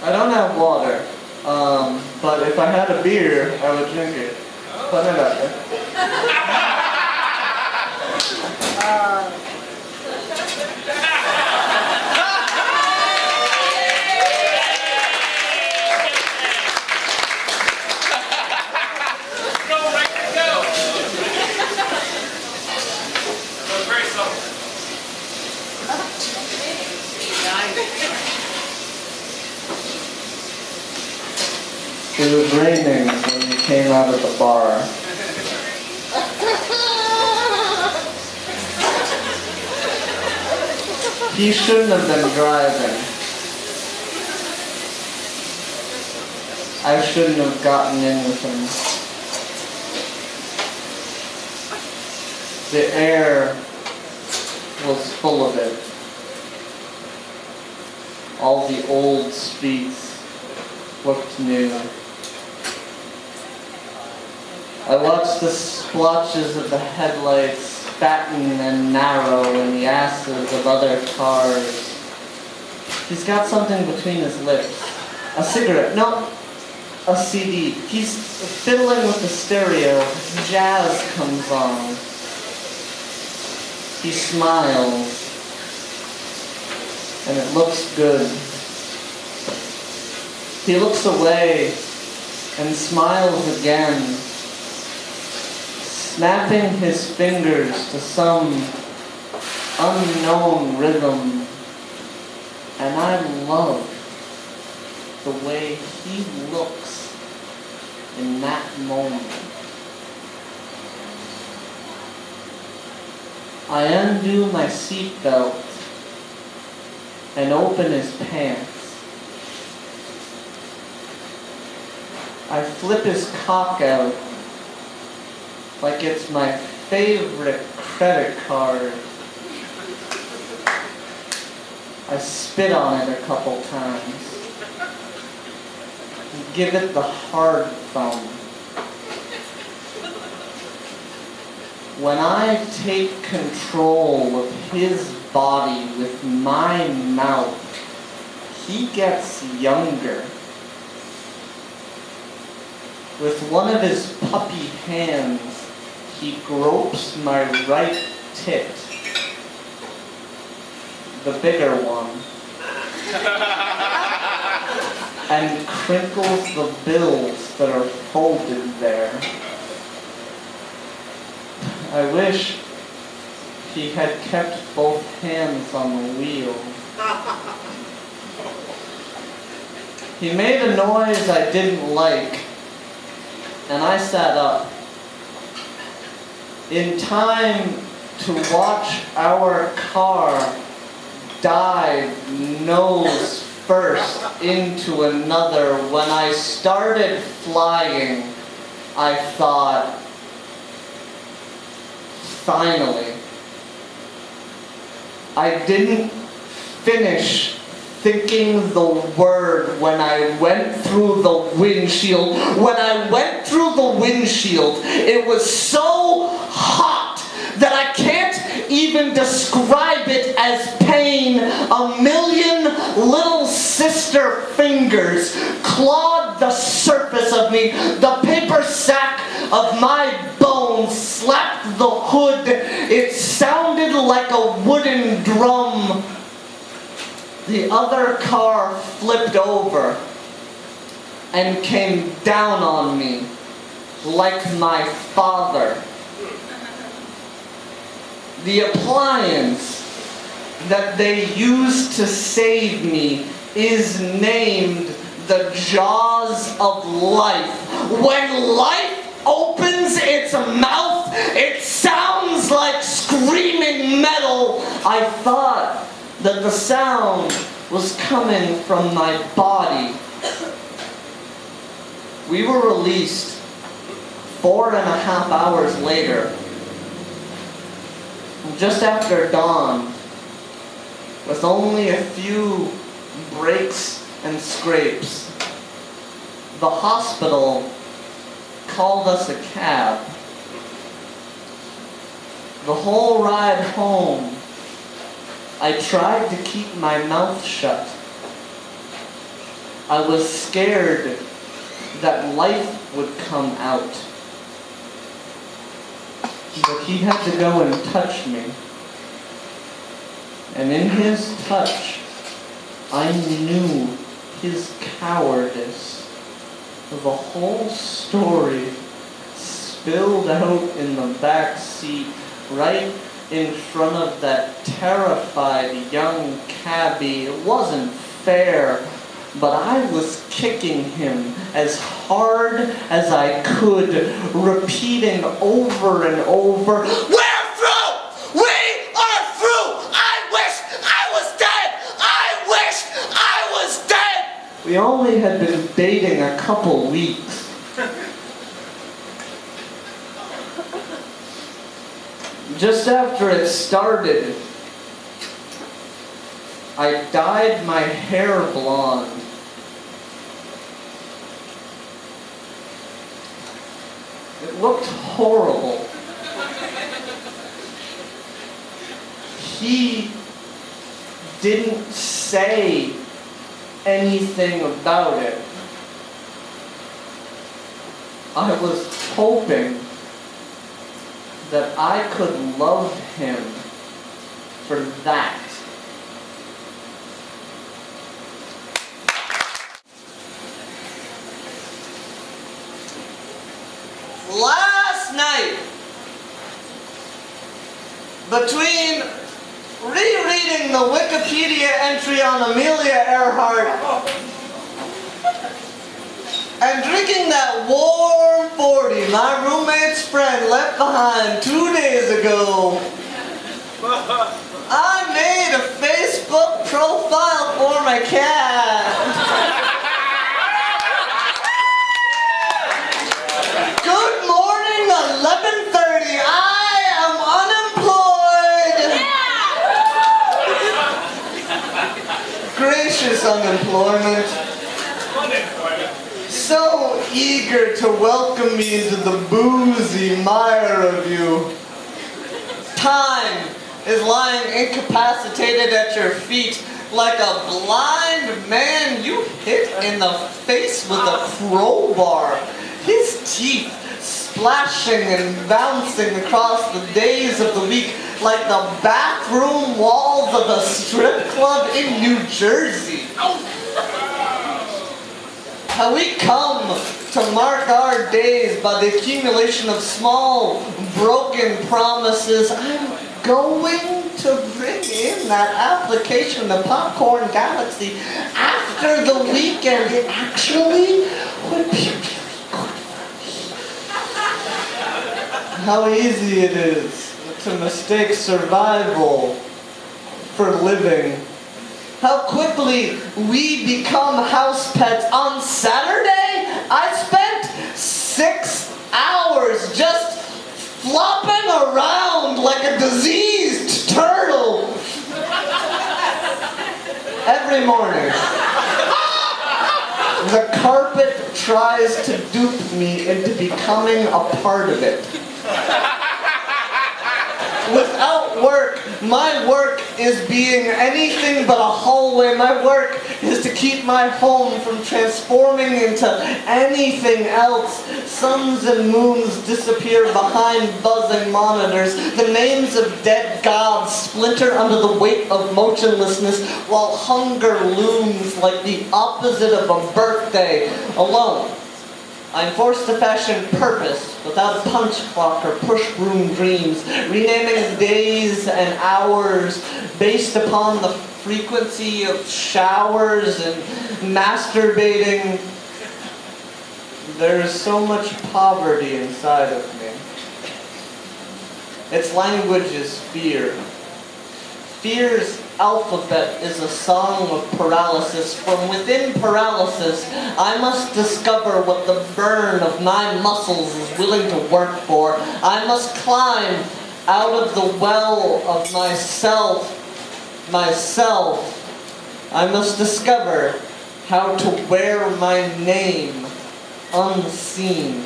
I don't have water, but if I had a beer, I would drink it. Put it up there. It was raining when we came out of the bar. He shouldn't have been driving. I shouldn't have gotten in with him. The air was full of it. All the old streets looked new. I watched the splotches of the headlights fatten and narrow in the asses of other cars. He's got something between his lips. A cigarette. No, a CD. He's fiddling with the stereo. Jazz comes on. He smiles. And it looks good. He looks away and smiles again, snapping his fingers to some unknown rhythm. And I love the way he looks in that moment. I undo my seatbelt and open his pants. I flip his cock out like it's my favorite credit card. I spit on it a couple times. Give it the hard thumb. When I take control of his body with my mouth, he gets younger. With one of his puppy hands, he gropes my right tit, the bigger one, and crinkles the bills that are folded there. I wish he had kept both hands on the wheel. He made a noise I didn't like, and I sat up. In time to watch our car dive nose first into another. When I started flying, I thought, finally. I didn't finish thinking the word when I went through the windshield. When I went through the windshield, it was so hot that I can't even describe it as pain. A million little sister fingers clawed the surface of me. The paper sack of my bones slapped the hood. It sounded like a wooden drum. The other car flipped over and came down on me like my father. The appliance that they used to save me is named the jaws of life. When life opens its mouth, it sounds like screaming metal. I thought that the sound was coming from my body. We were released 4.5 hours later, just after dawn, with only a few breaks and scrapes. The hospital called us a cab. The whole ride home, I tried to keep my mouth shut. I was scared that life would come out. But he had to go and touch me. And in his touch, I knew his cowardice. The whole story spilled out in the back seat, right in front of that terrified young cabbie. It wasn't fair, but I was kicking him as hard as I could, repeating over and over, "We're through! We are through! I wish I was dead! I wish I was dead!" We only had been dating a couple weeks. Just after it started, I dyed my hair blonde. It looked horrible. He didn't say anything about it. I was hoping that I could love him for that. Last night, between rereading the Wikipedia entry on Amelia Earhart and drinking that warm 40 my roommate's friend left behind 2 days ago, I made a Facebook profile for my cat. Good morning, 11:30. I am unemployed. Gracious unemployment. So eager to welcome me into the boozy mire of you. Time is lying incapacitated at your feet like a blind man you hit in the face with a crowbar. His teeth splashing and bouncing across the days of the week like the bathroom walls of a strip club in New Jersey. How we come to mark our days by the accumulation of small, broken promises. I'm going to bring in that application to Popcorn Galaxy after the weekend. It actually would be really good for me. How easy it is to mistake survival for living. How quickly we become house pets. On Saturday, I spent 6 hours just flopping around like a diseased turtle. Every morning, the carpet tries to dupe me into becoming a part of it. Without work, my work is being anything but a hallway. My work is to keep my home from transforming into anything else. Suns and moons disappear behind buzzing monitors. The names of dead gods splinter under the weight of motionlessness, while hunger looms like the opposite of a birthday. Alone, I'm forced to fashion purpose without a punch clock or push broom dreams, renaming days and hours based upon the frequency of showers and masturbating. There's so much poverty inside of me. Its language is fear. Fear's alphabet is a song of paralysis. From within paralysis, I must discover what the burn of my muscles is willing to work for. I must climb out of the well of myself. I must discover how to wear my name unseen.